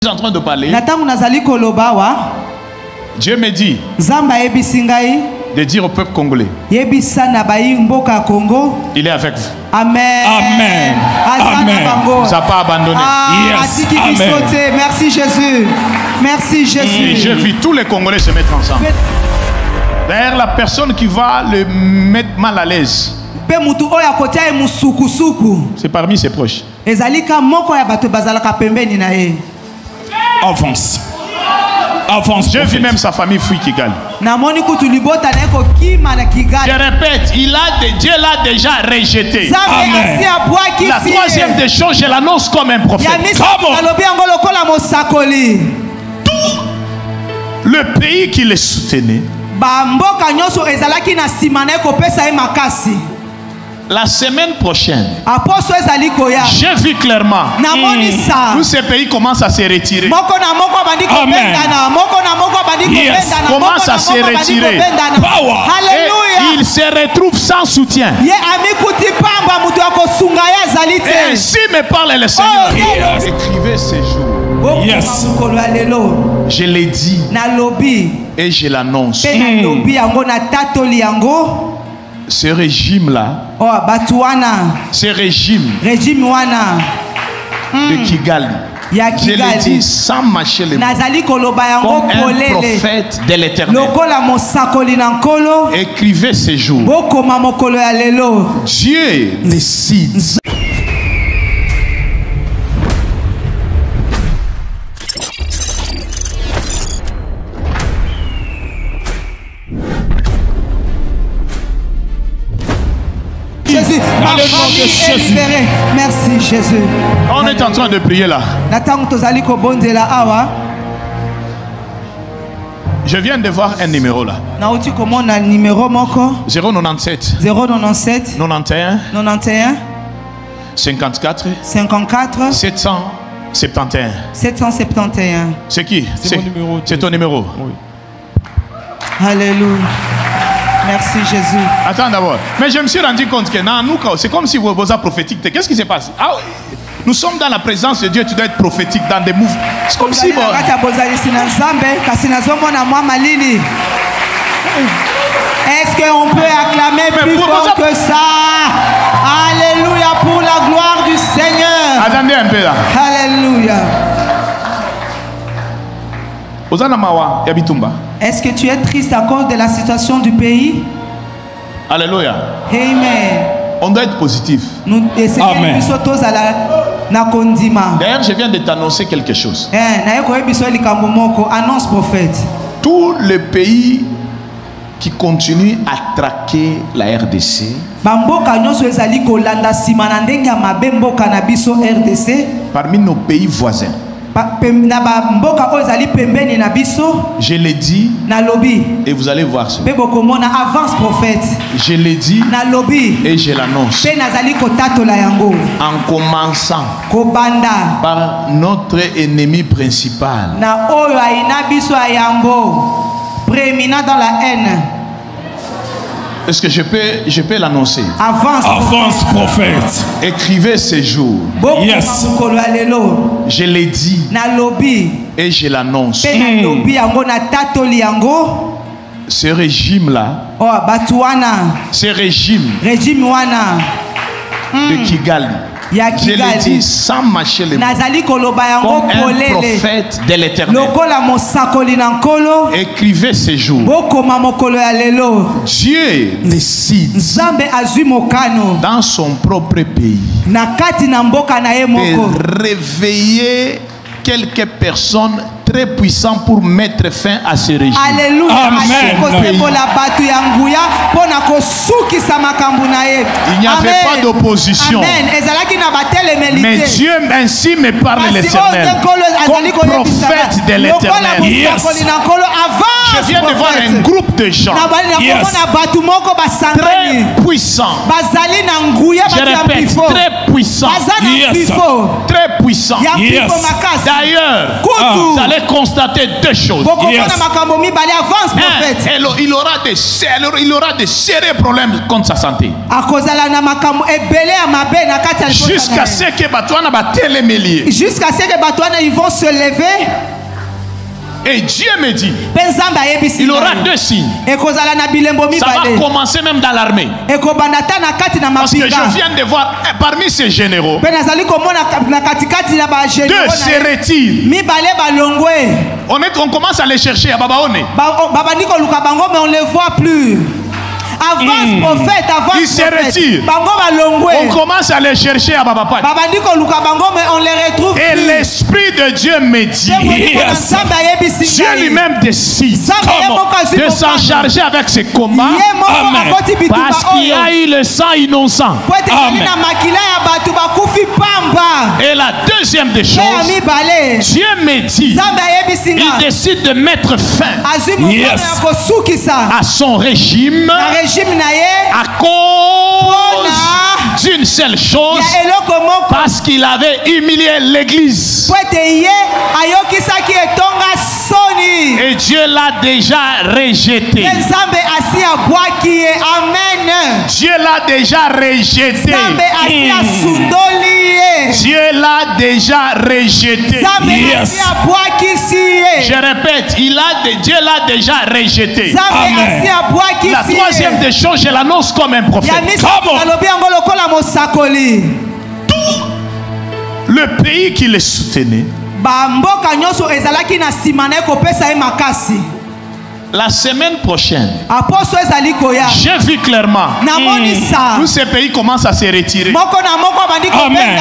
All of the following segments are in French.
suis en train de parler. Dieu me dit de dire au peuple congolais, il est avec vous. Amen. Amen. Amen. Il ne vous a pas abandonné. Yes. Amen. Merci Jésus. Merci Jésus. Et je vis tous les Congolais se mettre ensemble. D'ailleurs, la personne qui va le mettre mal à l'aise, c'est parmi ses proches. Avance. Avance. Je vis même sa famille fuit Kigali. Je répète, Dieu l'a déjà rejeté. Amen. La troisième des choses, je l'annonce comme un prophète. Tout le pays qui les soutenait, la semaine prochaine, j'ai vu clairement tous ces pays commencent à se retirer. Amen. Yes. Commencent à se retirer. Et ils se retrouvent sans soutien. Et ainsi me parle le Seigneur. Écrivez ces jours. Yes. Je l'ai dit et je l'annonce. Ce régime-là, ce régime de Kigali, je l'ai dit sans mâcher les mots, comme un prophète de l'Éternel. Écrivez ces jours. Dieu décide. Jésus. Merci Jésus. On est en train de prier là. Je viens de voir un numéro là. 097 097 91 91 54 54 771. 771. C'est qui? C'est ton numéro. Oui. Alléluia. Merci Jésus. Attends d'abord. Mais je me suis rendu compte que c'est comme si vous êtes prophétique. Qu'est-ce qui se passe? Nous sommes dans la présence de Dieu. Tu dois être prophétique dans des mouvements. C'est comme si... Est-ce qu'on peut acclamer plus fort que ça? Alléluia pour la gloire du Seigneur. Attendez un peu là. Alléluia. Est-ce que tu es triste à cause de la situation du pays? Alléluia. Amen. On doit être positif. Amen. D'ailleurs, je viens de t'annoncer quelque chose. Annonce prophète. Tous les pays qui continuent à traquer la RDC, parmi nos pays voisins, je l'ai dit et vous allez voir ça. Je l'ai dit et je l'annonce. En commençant par notre ennemi principal. Prééminent dans la haine. Est-ce que je peux l'annoncer? Avance prophète. Écrivez ces jours. Yes. Je l'ai dit et je l'annonce. Ce régime-là, ce régime de Kigali, je l'ai dit sans mâcher les mots, comme un prophète de l'Éternel. Écrivez ces jours. Dieu décide dans son propre pays de réveiller quelques personnes très puissantes pour mettre fin à ce régime. Alléluia. Amen. Il n'y avait pas d'opposition. Mais Dieu ainsi me parle l'Éternel. Comme prophète de l'Éternel. Yes. Je viens de voir un groupe de gens très puissants. Je répète, très puissants. Yes. Très puissants. Yes. D'ailleurs, vous allez pourrez constater deux choses. bokomona makambo mibale avance prophète. Il aura des sérieux problèmes contre sa santé. Akozala na makambo ebele ya mabe na kati ya libota. Jusqu'à ce que Batouana va télémélier. Jusqu'à ce que Batouana ils vont se lever. Et Dieu me dit, Penzamba yebisi. il aura deux signes. Ekozala na bilembo Ça mibale. va commencer même dans l'armée. Ekobandata na kati na Parce que mapinga. je viens de voir parmi ces généraux, Pe nazali komona na katikati na ba généraux. deux se retirent. Mibale balongwe. On commence à les chercher à Babaone. Babandi ko luka bango mais on les voit plus. Avance prophète, avance. Ils se retirent. Bango balongwe. On commence à les chercher à Babapat. Babandi ko luka bango mais on les retrouve Et plus. l'Esprit de Dieu me dit, Dieu lui-même décide de s'en charger avec ses combats. Amen. Parce qu'il y a eu le sang innocent. Amen. Et la deuxième des choses, Dieu me dit, il décide de mettre fin à son régime à cause d'une seule chose, parce qu'il avait humilié l'église. Et Dieu l'a déjà rejeté. Dieu l'a déjà rejeté. Dieu l'a déjà rejeté. Yes. Je répète, Dieu l'a déjà rejeté. Amen. La troisième des choses, je l'annonce comme un prophète. Le pays qui les soutenait, la semaine prochaine, j'ai vu clairement, tous ces pays commencent à se retirer. Amen.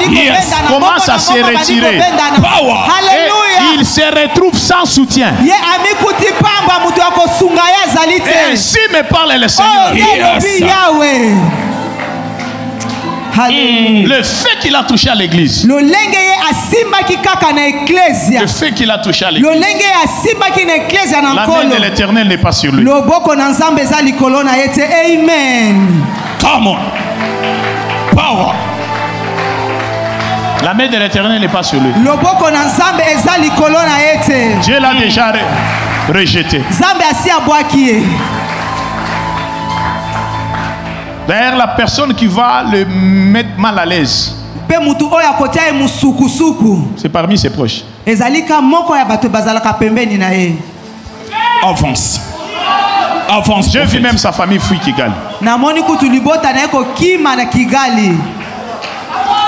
Yes. Commencent à se retirer. Power. Et ils se retrouvent sans soutien. Et ainsi me parle le Seigneur. Yes. Le fait qu'il a touché à l'église, le fait qu'il a touché à l'église, la main de l'Éternel n'est pas sur lui. Amen. Come on. Power. La main de l'Éternel n'est pas sur lui. Dieu l'a déjà rejeté. D'ailleurs, la personne qui va le mettre mal à l'aise, c'est parmi ses proches. Avance. Avance. J'ai vu même sa famille fuir Kigali.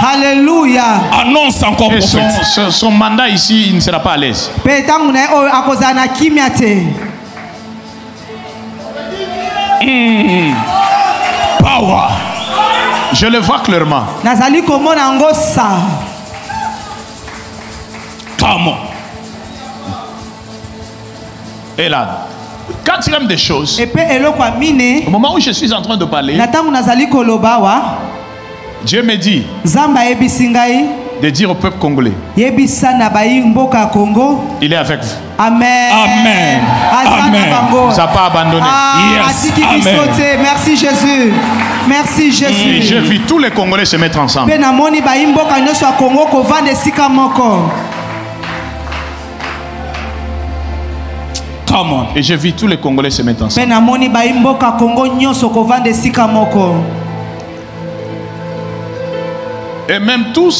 Alléluia. Annonce encore Et prophète. son mandat ici, il ne sera pas à l'aise. Power. Je le vois clairement. Come on. Et là, quatrième des choses, Au au moment où je suis en train de parler, Dieu me dit de dire au peuple congolais, il est avec vous. Amen. Amen. Amen. Il ne vous a pas abandonné. Yes. Amen. Merci Jésus. Merci Et Jésus. j'ai vu tous les Congolais se mettre ensemble. Come on. Et j'ai vu tous les Congolais se mettre ensemble. Et même toutes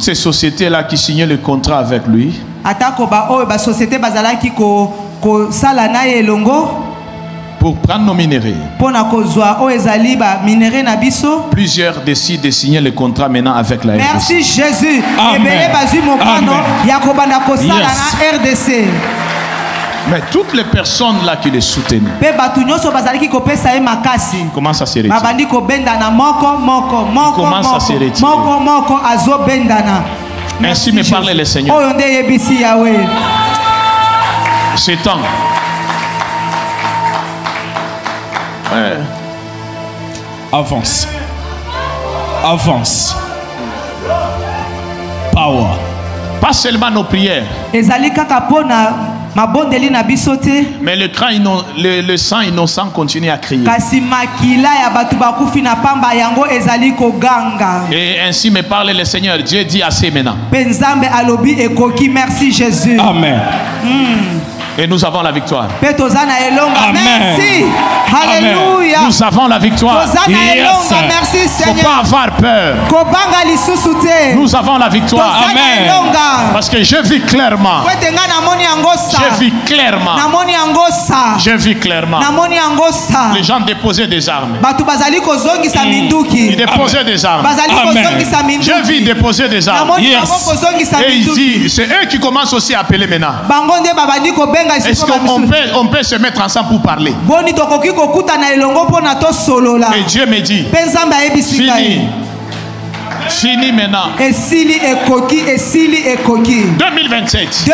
ces sociétés-là qui signaient le contrat avec lui, pour prendre nos minéraux, plusieurs décident de signer le contrat maintenant avec la RDC. Merci Jésus. Amen. RDC. Mais toutes les personnes là qui les soutenaient commencent à se retirer. Commence à se retirer. Ainsi me parle le Seigneur. C'est temps. Ouais. Avance. Avance. Power. Pas seulement nos prières, Mais le sang innocent continue à crier. Et ainsi me parle le Seigneur. Dieu dit assez maintenant. Merci Jésus. Amen. Et nous avons la victoire. Amen. Alléluia. Nous avons la victoire. Merci Seigneur. Il ne faut pas avoir peur. Nous avons la victoire. Amen. Parce que je vis clairement. Je vis clairement. Je vis clairement. Les gens déposaient des armes. Ils déposaient des armes. Amen. Je vis déposer des armes. Et il dit, c'est eux qui commencent aussi à appeler maintenant. Est-ce qu'on peut se mettre ensemble pour parler? Et Dieu me dit, fini. Fini maintenant. 2027,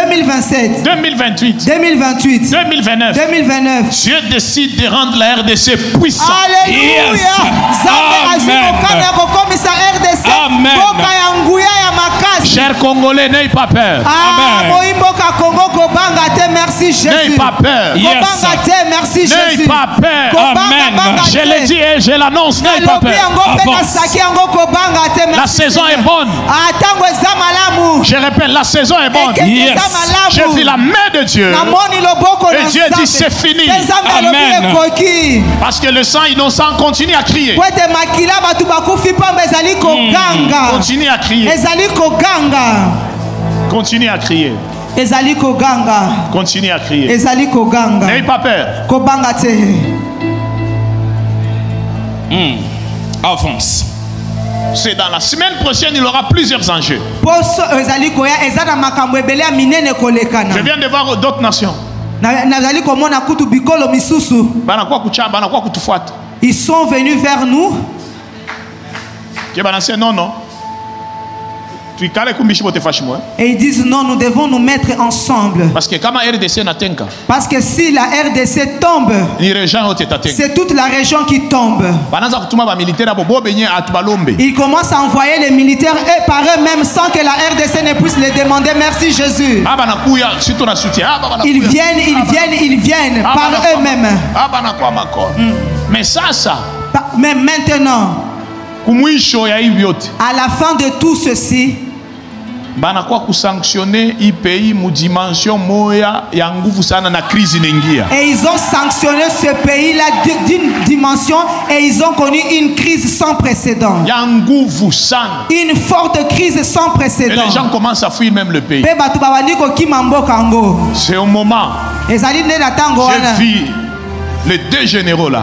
2028, 2029, Dieu décide de rendre la RDC puissante. Alléluia. Amen. Chers Congolais, n'ayez pas peur. Merci Jésus. N'ayez pas peur. Merci Jésus. N'ayez pas peur. Amen. Je le dis et je l'annonce. N'ayez pas peur. La saison est bonne. Je répète, la saison est bonne. Je vis la main de Dieu. Et Dieu dit c'est fini. Amen. Parce que le sang innocent continue à crier. Continue à crier. Continue à crier. Continue à crier. N'ayez pas peur. Avance. C'est dans la semaine prochaine, il y aura plusieurs enjeux. Je viens de voir d'autres nations. Ils sont venus vers nous. Non, non. Et ils disent non, nous devons nous mettre ensemble. Parce que si la RDC tombe, c'est toute la région qui tombe. Ils commencent à envoyer les militaires eux par eux-mêmes sans que la RDC ne puisse les demander. Merci Jésus. Ils viennent par eux-mêmes. Mais mais maintenant, à la fin de tout ceci, et ils ont sanctionné ce pays-là d'une dimension et ils ont connu une crise sans précédent. Une forte crise sans précédent. Et les gens commencent à fuir même le pays. C'est au moment. J'ai vu les deux généraux là.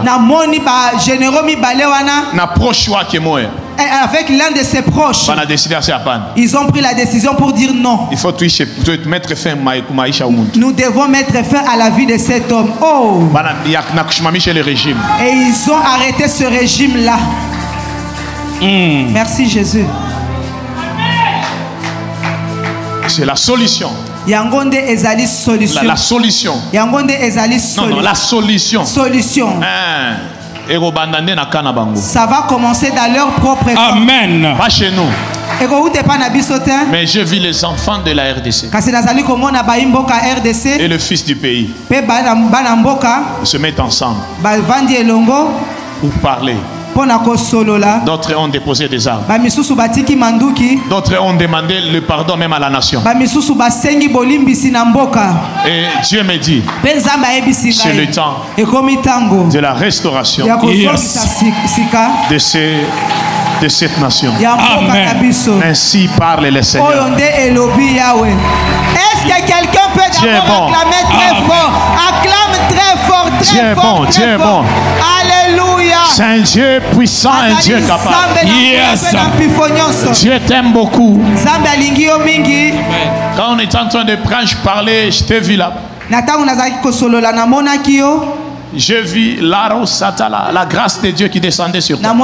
Avec l'un de ses proches, ils ont pris la décision pour dire non. Il faut mettre fin. Nous devons mettre fin à la vie de cet homme. Oh. Et ils ont arrêté ce régime-là. Merci Jésus. C'est la solution. La solution. Non, la solution. Ça va commencer dans leur propre temps. Amen. Pas chez nous. Mais je vis les enfants de la RDC. Et le fils du pays. Ils se mettent ensemble pour parler. D'autres ont déposé des armes. D'autres ont demandé le pardon même à la nation. Et Dieu me dit, c'est le temps de la restauration de cette nation. Amen. Ainsi parle le Seigneur. Est-ce que quelqu'un peut acclamer très fort? Acclame très fort, Dieu est bon, Dieu est bon. Alléluia. C'est un Dieu puissant, un Dieu capable. Yes. Dieu t'aime beaucoup. Quand on est en train de prendre, je parlais, je t'ai vu là. Je vis la grâce de Dieu qui descendait sur toi.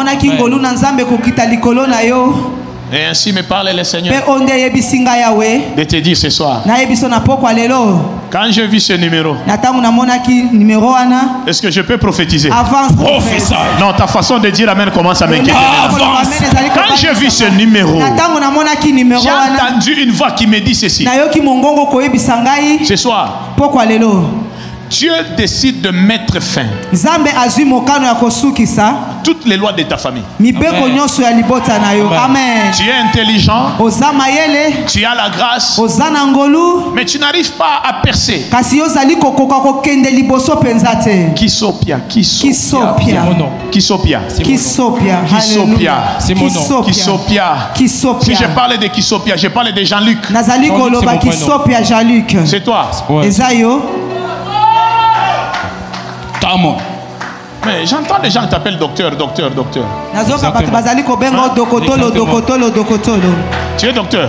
Et ainsi me parle le Seigneur de te dire ce soir Quand je vis ce numéro, est-ce que je peux prophétiser? Professeur. Non, ta façon de dire amen commence à m'inquiéter. Quand je vis ce numéro, j'ai entendu une voix qui me dit ceci. Ce soir, Dieu décide de mettre fin toutes les lois de ta famille. Amen. Tu es intelligent, tu as la grâce, mais tu n'arrives pas à percer. Kisopia. Si je parle de Kisopia, je parle de Jean-Luc. C'est toi. Mais j'entends les gens qui t'appellent docteur. Tu es docteur?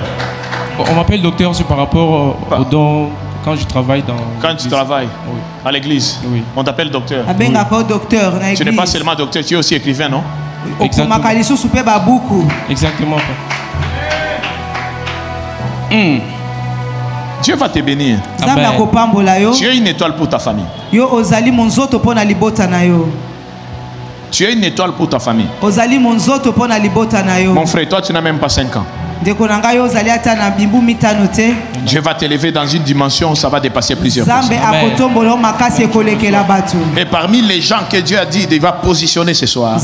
On m'appelle docteur, c'est par rapport au don quand je travaille dans... Quand tu travailles à l'église, on t'appelle docteur. Oui. Tu n'es pas seulement docteur, tu es aussi écrivain, non? Exactement. Exactement. Dieu va te bénir. Tu es une étoile pour ta famille. Tu es une étoile pour ta famille. Mon frère, toi tu n'as même pas 5 ans. Dieu va t'élever dans une dimension où ça va dépasser plusieurs personnes. Et parmi les gens que Dieu a dit, il va positionner ce soir.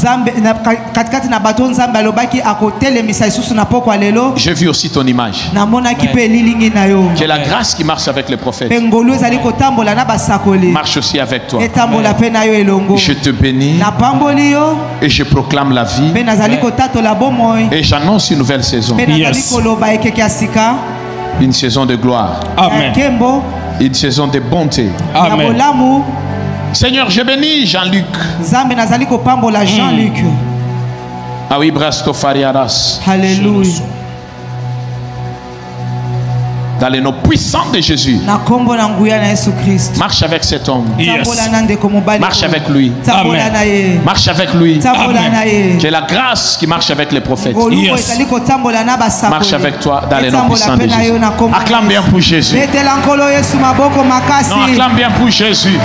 J'ai vu aussi ton image. Que la grâce qui marche avec les prophètes marche aussi avec toi. Je te bénis et je proclame la vie et j'annonce une nouvelle saison. Une saison de gloire. Amen. Une saison de bonté. Amen. Seigneur, je bénis Jean-Luc. Ah oui, Brasto Fariaras. Alléluia. Dans les noms puissants de Jésus. Marche avec cet homme. Yes. Marche avec lui. Amen. Marche avec lui. Amen. Que la grâce qui marche avec les prophètes. Yes. Marche avec toi dans les noms puissants de Jésus. Acclame bien pour Jésus. Non, acclame bien pour Jésus.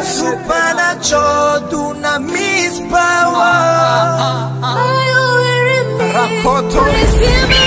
Supernatural dunamis power. Are you hearing me?